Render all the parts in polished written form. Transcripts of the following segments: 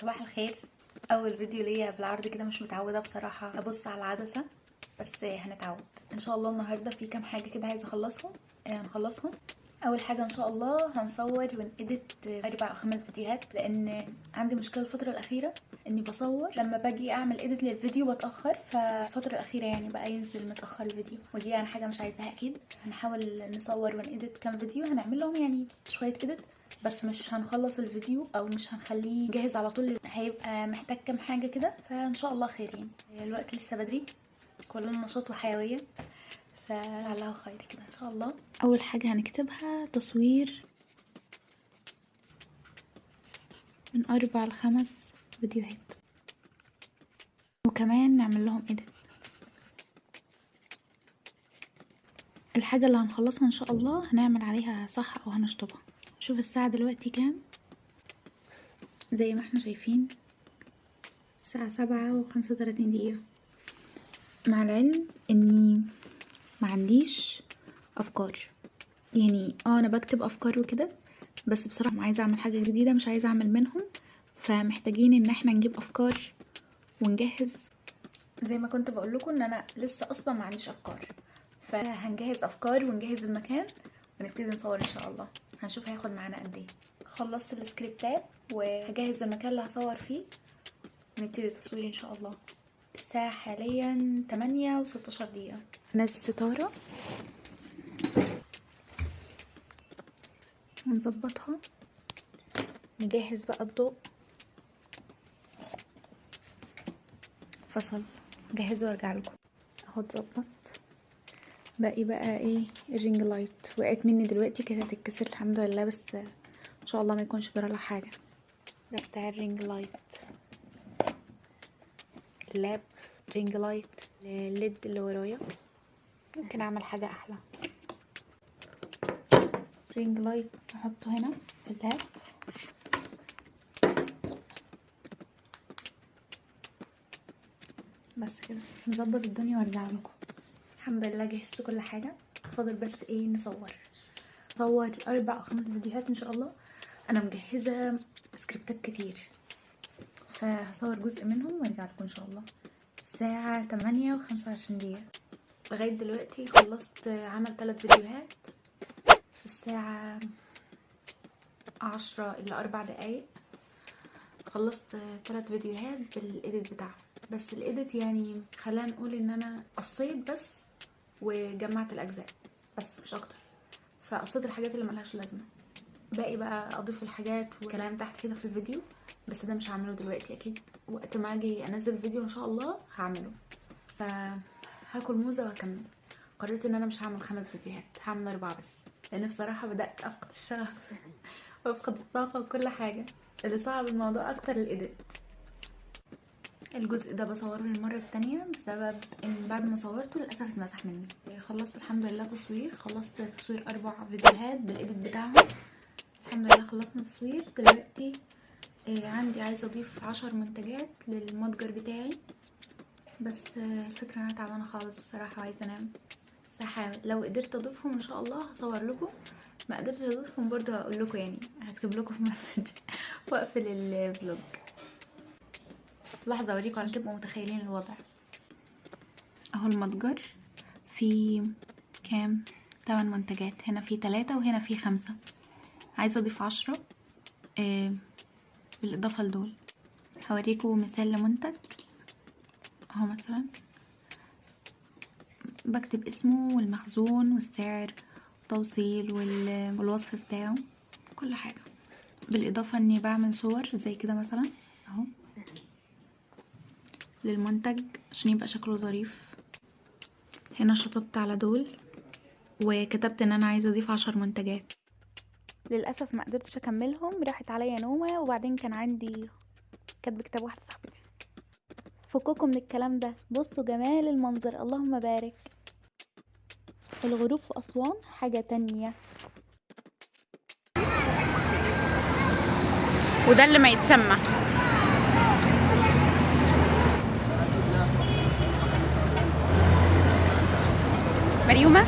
صباح الخير. اول فيديو ليا بالعرض كده، مش متعوده بصراحه ابص على العدسه، بس هنتعود ان شاء الله. النهارده في كام حاجه كده عايزه اخلصهم. هنخلصهم. اول حاجه ان شاء الله هنصور ونedit 4 أو 5 فيديوهات، لان عندي مشكله الفتره الاخيره اني بصور لما باجي اعمل edit للفيديو بتاخر، فالفتره الاخيره يعني بقى ينزل متاخر الفيديو، ودي يعني حاجه مش عايزاها اكيد. هنحاول نصور ونedit كام فيديو، هنعمل لهم يعني شويه edit، بس مش هنخلص الفيديو او مش هنخليه جاهز على طول، هيبقى محتاج كام حاجه كده، فان شاء الله خير. يعني الوقت لسه بدري، كلنا نشاط وحيويه، فلعله خير كده ان شاء الله. اول حاجه هنكتبها تصوير من 4 ل5 فيديوهات، وكمان نعمل لهم edit. الحاجه اللي هنخلصها ان شاء الله هنعمل عليها صح او هنشطبها. شوف الساعه دلوقتي كام، زي ما احنا شايفين الساعه 7:35. مع العلم اني ما عنديش افكار، يعني انا بكتب افكار وكده، بس بصراحه عايزه اعمل حاجه جديده، مش عايزه اعمل منهم، فمحتاجين ان احنا نجيب افكار ونجهز. زي ما كنت بقول لكم ان انا لسه اصلا ما عنديش افكار، فهنجهز افكار ونجهز المكان ونبتدي نصور ان شاء الله. هنشوف هياخد معانا قد ايه. خلصت السكريبتات وهجهز المكان اللي هصور فيه ونبتدي التصوير ان شاء الله. الساعه حاليا 8:16. نازل ستاره ونظبطها، نجهز بقى الضوء. فصل جهزه وارجع لكم. اهو اتظبط. باقي بقى ايه؟ الرينج لايت وقعت مني دلوقتي، كانت هتتكسر الحمد لله، بس ان شاء الله ما يكونش جرالها حاجه. ده بتاع الرينج لايت، اللاب رينج لايت، الليد اللي ورايا. ممكن اعمل حاجه احلى. رينج لايت نحطه هنا في اللاب، بس كده نظبط الدنيا وارجع لكم. الحمد لله جهزت كل حاجه، فاضل بس ايه؟ نصور 4 أو 5 فيديوهات ان شاء الله. انا مجهزه سكريبتات كتير، فهصور جزء منهم وارجع لكم ان شاء الله. الساعه 8:25. لغايه دلوقتي خلصت عمل 3 فيديوهات. الساعه 10:04 خلصت 3 فيديوهات بالايديت بتاعهم. بس الايديت يعني خلينا نقول ان انا قصيت بس وجمعت الاجزاء بس، مش اكتر، فقصيت الحاجات اللي ملهاش لازمه. باقي بقى اضيف الحاجات وكلام تحت كده في الفيديو، بس ده مش هعمله دلوقتي، اكيد وقت ما اجي انزل فيديو ان شاء الله هعمله. فهاكل موزه وهكمل. قررت ان انا مش هعمل 5 فيديوهات، هعمل 4 بس، لان بصراحه بدات افقد الشغف وافقد الطاقه وكل حاجه. اللي صعب الموضوع اكتر الايديت. الجزء ده بصوره للمره التانية بسبب ان بعد ما صورته للاسف اتمسح مني. خلصت الحمد لله تصوير، خلصت تصوير 4 فيديوهات بالايديت بتاعهم. الحمد لله خلصنا تصوير. دلوقتي عندي عايزه اضيف 10 منتجات للمتجر بتاعي، بس الفكره انا تعبانه خالص بصراحه وعايزه انام، بس هحاول. لو قدرت اضيفهم ان شاء الله هصور لكم، ما قدرتش اضيفهم برضه هقول لكم، يعني هكتب لكم في مسج واقفل الفلوج. لحظه اوريكم عشان تبقوا متخيلين الوضع. اهو المتجر في كام؟ 8 منتجات، هنا في 3 وهنا في 5. عايزه اضيف 10 بالاضافه لدول. هوريكم مثال لمنتج اهو. مثلا بكتب اسمه والمخزون والسعر والتوصيل والوصف بتاعه، كل حاجه، بالاضافه اني بعمل صور زي كده مثلا اهو للمنتج عشان يبقى شكله ظريف. هنا شطبت على دول وكتبت ان انا عايزه اضيف 10 منتجات. للاسف ما قدرتش اكملهم، راحت عليا نومه، وبعدين كان عندي كاتبه كتاب واحده صاحبتي. فككم من الكلام ده، بصوا جمال المنظر، اللهم بارك. الغروب في اسوان حاجه تانية، وده اللي ما يتسمى. مريومه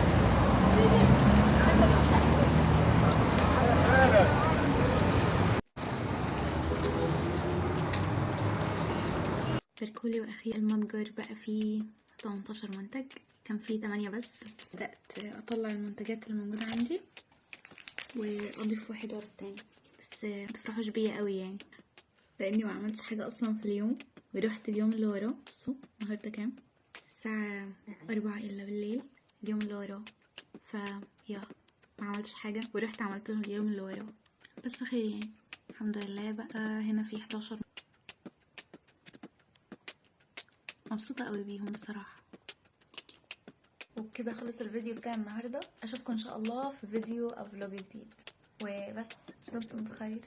فيركولي واخيرا المتجر بقى فيه 18 منتج، كان فيه 8 بس. بدأت اطلع المنتجات اللي موجودة عندي واضيف واحد ورا التاني، بس متفرحوش بيا قوي يعني لاني ما عملتش حاجة اصلا في اليوم. ورحت اليوم اللي وراه، بصوا النهارده كام، الساعة 4 الا بالليل اليوم اللي وراه، يا ما عملتش حاجة ورحت عملت اليوم اللي وراه. بس خير يعني الحمد لله. بقى هنا في 11، مبسوطة قوي بيهم بصراحة. وبكده خلص الفيديو بتاع النهاردة، اشوفكم ان شاء الله في فيديو او فلوج جديد، وبس دمتم بخير.